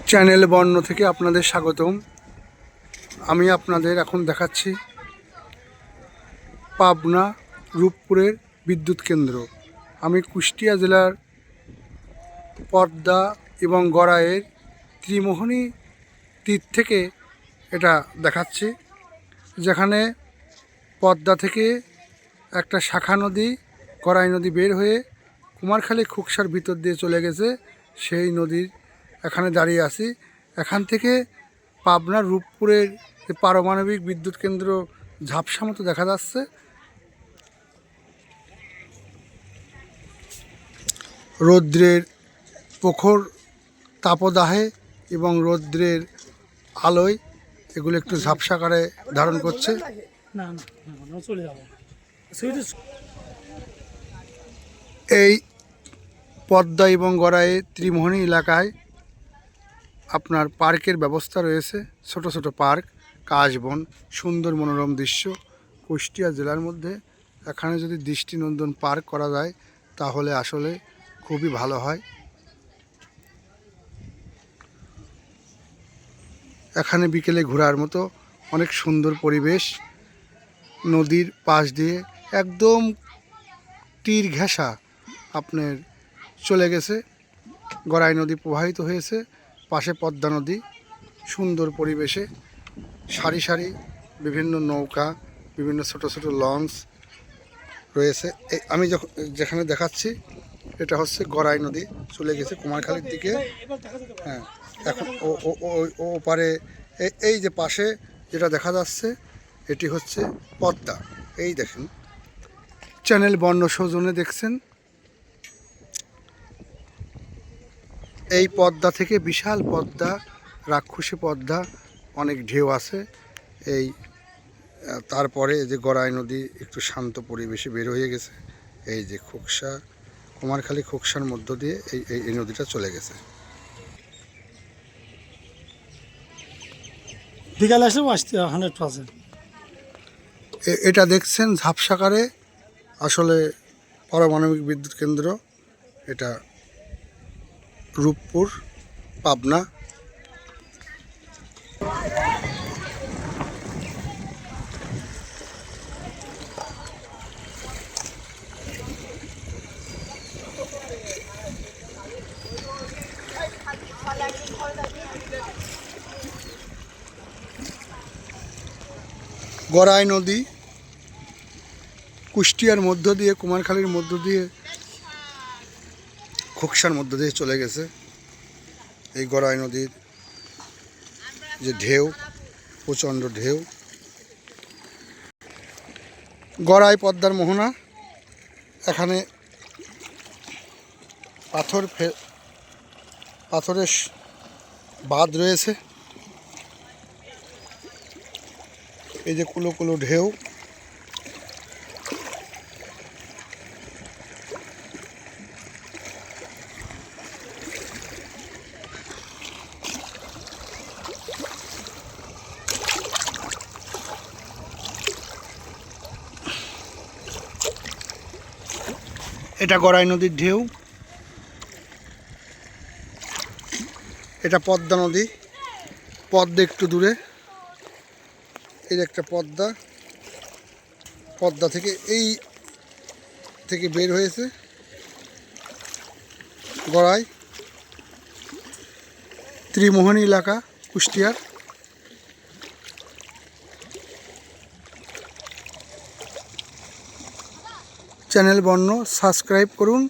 Channel বর্ণ থেকে আপনাদের স্বাগতম। আমি আপনাদের এখন দেখাচ্ছি পাবনা রূপপুরের বিদ্যুৎ কেন্দ্র। আমি কুষ্টিয়া জেলার পদ্মা এবং গড়াইয়ের ত্রিমোহনী তীর থেকে এটা দেখাচ্ছি, যেখানে পদ্মা থেকে একটা শাখা নদী গড়াই নদী বের হয়ে কুমারখালী খুকসার ভিতর দিয়ে চলে গেছে। সেই নদীর এখানে দাঁড়িয়ে আছি। এখান থেকে পাবনার রূপপুরের পারমাণবিক বিদ্যুৎ কেন্দ্র ঝাপসা মতো দেখা যাচ্ছে। রৌদ্রের প্রখর তাপদাহে এবং রৌদ্রের আলোয় এগুলো একটু ঝাপসা আকারে ধারণ করছে। এই পদ্মা এবং গড়াইয়ে ত্রিমোহনী এলাকায় আপনার পার্কের ব্যবস্থা রয়েছে, ছোট ছোট পার্ক, কাশবন, সুন্দর মনোরম দৃশ্য। কুষ্টিয়া জেলার মধ্যে এখানে যদি দৃষ্টিনন্দন পার্ক করা যায় তাহলে আসলে খুবই ভালো হয়। এখানে বিকেলে ঘোরার মতো অনেক সুন্দর পরিবেশ। নদীর পাশ দিয়ে একদম তীর ঘেঁষা আপনার চলে গেছে, গড়াই নদী প্রবাহিত হয়েছে, পাশে পদ্মা নদী। সুন্দর পরিবেশে সারি সারি বিভিন্ন নৌকা, বিভিন্ন ছোট ছোট লঞ্চ রয়েছে। আমি যেখানে দেখাচ্ছি এটা হচ্ছে গড়াই নদী, চলে গেছে কুমারখালীর দিকে। হ্যাঁ, এখন ও পারে এই যে পাশে যেটা দেখা যাচ্ছে এটি হচ্ছে পদ্মা। এই দেখেন, চ্যানেল বর্ণ সৌজন্যে দেখছেন। এই পদ্মা থেকে বিশাল পদ্মা, রাক্ষসী পদ্মা, অনেক ঢেউ আছে। এই তারপরে যে গড়াই নদী একটু শান্ত পরিবেশে বের হয়ে গেছে। এই যে খোকসা, কুমারখালী খোকসার মধ্য দিয়ে এই নদীটা চলে গেছে। বিকালে এসেও আসতে 100%। এটা দেখছেন ঝাপসাকারে, আসলে পারমাণবিক বিদ্যুৎ কেন্দ্র। এটা রূপপুর, পাবনা। গড়াই নদী কুষ্টিয়ার মধ্য দিয়ে, কুমারখালীর মধ্য দিয়ে, খোকসার মধ্য দিয়ে চলে গেছে। এই গড়াই নদীর যে ঢেউ, প্রচণ্ড ঢেউ। গড়াই পদ্মার মোহনা, এখানে পাথরের বাঁধ রয়েছে। এই যে কুলো কুলো ঢেউ। এটা গড়াই নদীর ঢেউ, এটা পদ্মা নদী। পদ্মা একটু দূরে, এই একটা পদ্মা, পদ্মা থেকে এই থেকে বের হয়েছে গড়াই ত্রিমোহনী এলাকা কুষ্টিয়ার। চ্যানেল বর্ণ সাবস্ক্রাইব করুন।